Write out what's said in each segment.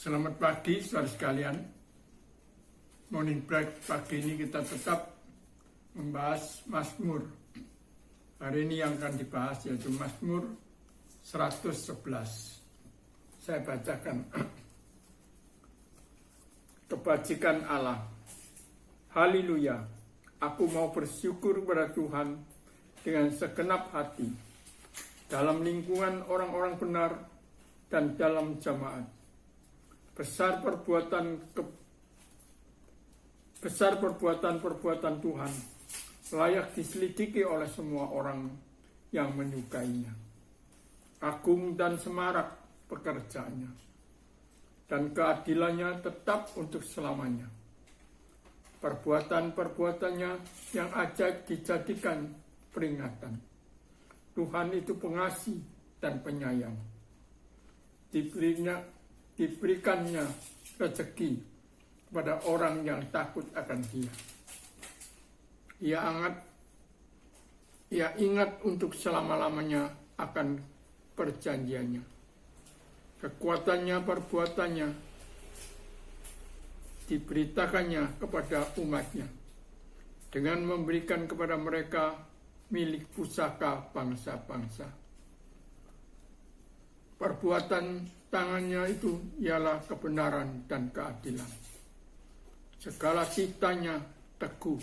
Selamat pagi saudara sekalian. Morning break pagi ini kita tetap membahas Mazmur. Hari ini yang akan dibahas yaitu Mazmur 111. Saya bacakan. Kebajikan Allah. Haleluya. Aku mau bersyukur kepada Tuhan dengan segenap hati dalam lingkungan orang-orang benar dan dalam jamaat. Besar perbuatan Tuhan, layak diselidiki oleh semua orang yang menyukainya. Agung dan semarak pekerjaannya, dan keadilannya tetap untuk selamanya. Perbuatan-perbuatannya yang ajaib dijadikan peringatan. Tuhan itu pengasih dan penyayang. Diberikannya rezeki kepada orang yang takut akan Dia. Ia ingat untuk selama-lamanya akan perjanjiannya. Kekuatannya, perbuatannya diberitakannya kepada umatnya dengan memberikan kepada mereka milik pusaka bangsa-bangsa. Perbuatan tangannya itu ialah kebenaran dan keadilan. Segala ciptanya teguh,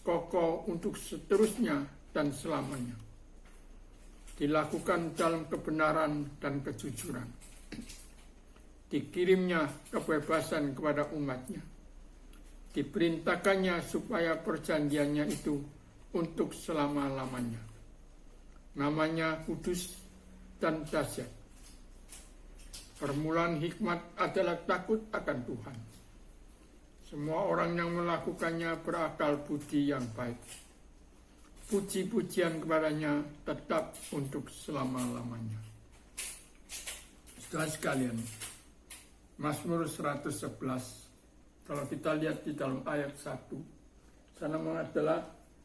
kokoh untuk seterusnya dan selamanya. Dilakukan dalam kebenaran dan kejujuran. Dikirimnya kebebasan kepada umatnya. Diperintahkannya supaya perjanjiannya itu untuk selama-lamanya. Namanya kudus dan dahsyat. Permulaan hikmat adalah takut akan Tuhan. Semua orang yang melakukannya berakal budi yang baik. Puji-pujian kepadanya tetap untuk selama-lamanya. Saudara sekalian, Mazmur 111, kalau kita lihat di dalam ayat 1, sana adalah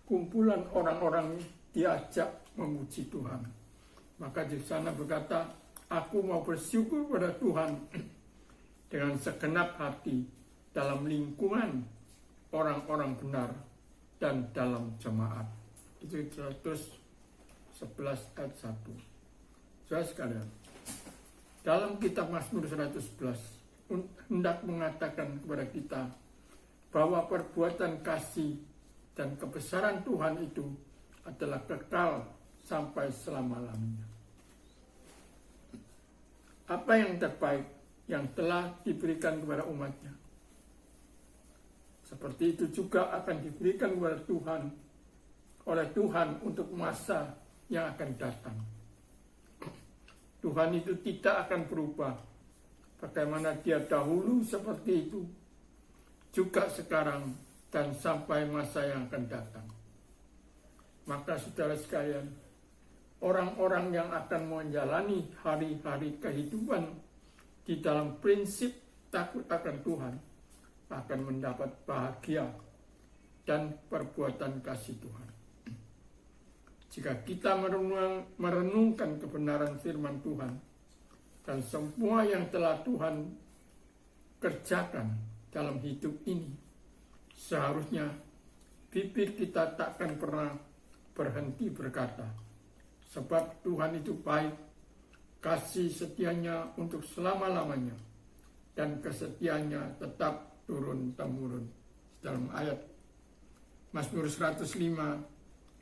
kumpulan orang-orang diajak memuji Tuhan. Maka di sana berkata, aku mau bersyukur pada Tuhan dengan segenap hati dalam lingkungan orang-orang benar dan dalam jemaat. Itu 111 ayat 1. Saudara sekalian, dalam kitab Mazmur 111 hendak mengatakan kepada kita bahwa perbuatan kasih dan kebesaran Tuhan itu adalah kekal sampai selama-lamanya. Apa yang terbaik yang telah diberikan kepada umatnya, seperti itu juga akan diberikan kepada Tuhan oleh Tuhan untuk masa yang akan datang. Tuhan itu tidak akan berubah. Bagaimana Dia dahulu seperti itu, juga sekarang dan sampai masa yang akan datang. Maka saudara sekalian, orang-orang yang akan menjalani hari-hari kehidupan di dalam prinsip takut akan Tuhan akan mendapat bahagia dan perbuatan kasih Tuhan. Jika kita merenungkan kebenaran firman Tuhan dan semua yang telah Tuhan kerjakan dalam hidup ini, seharusnya bibir kita takkan pernah berhenti berkata, sebab Tuhan itu baik, kasih setianya untuk selama-lamanya, dan kesetiaannya tetap turun-temurun. Dalam ayat Mazmur 105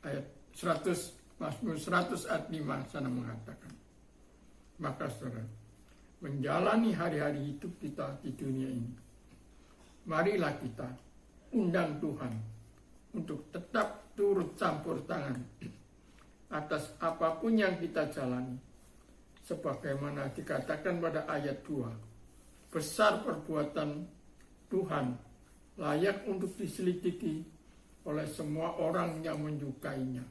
ayat 100, Mazmur 100 ayat 5 sana mengatakan, maka saudara, menjalani hari-hari hidup kita di dunia ini, marilah kita undang Tuhan untuk tetap turut campur tangan atas apapun yang kita jalani. Sebagaimana dikatakan pada ayat 2, besar perbuatan Tuhan, layak untuk diselidiki oleh semua orang yang menyukainya.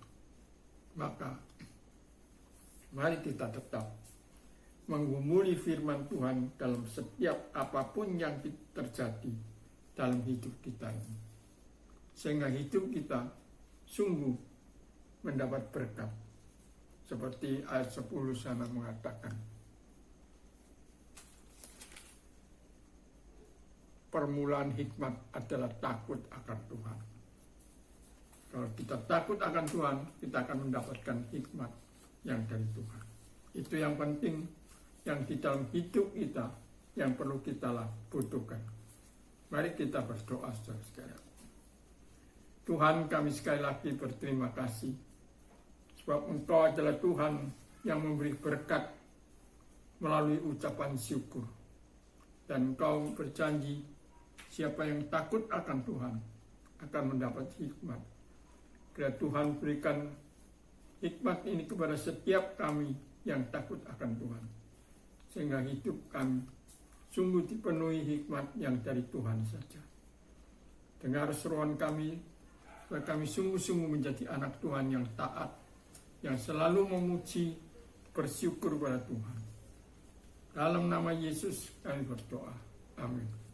Maka mari kita tetap menggumuli firman Tuhan dalam setiap apapun yang terjadi dalam hidup kita ini, sehingga hidup kita sungguh mendapat berkat. Seperti ayat 10 sana mengatakan, permulaan hikmat adalah takut akan Tuhan. Kalau kita takut akan Tuhan, kita akan mendapatkan hikmat yang dari Tuhan. Itu yang penting, yang di dalam hidup kita, yang perlu kita butuhkan. Mari kita berdoa saudara-saudara. Tuhan, kami sekali lagi berterima kasih, sebab Engkau adalah Tuhan yang memberi berkat melalui ucapan syukur. Dan Engkau berjanji, siapa yang takut akan Tuhan akan mendapat hikmat. Kiranya Tuhan berikan hikmat ini kepada setiap kami yang takut akan Tuhan, sehingga hidup kami sungguh dipenuhi hikmat yang dari Tuhan saja. Dengar seruan kami, supaya kami sungguh-sungguh menjadi anak Tuhan yang taat, yang selalu memuji, bersyukur kepada Tuhan. Dalam nama Yesus kami berdoa. Amin.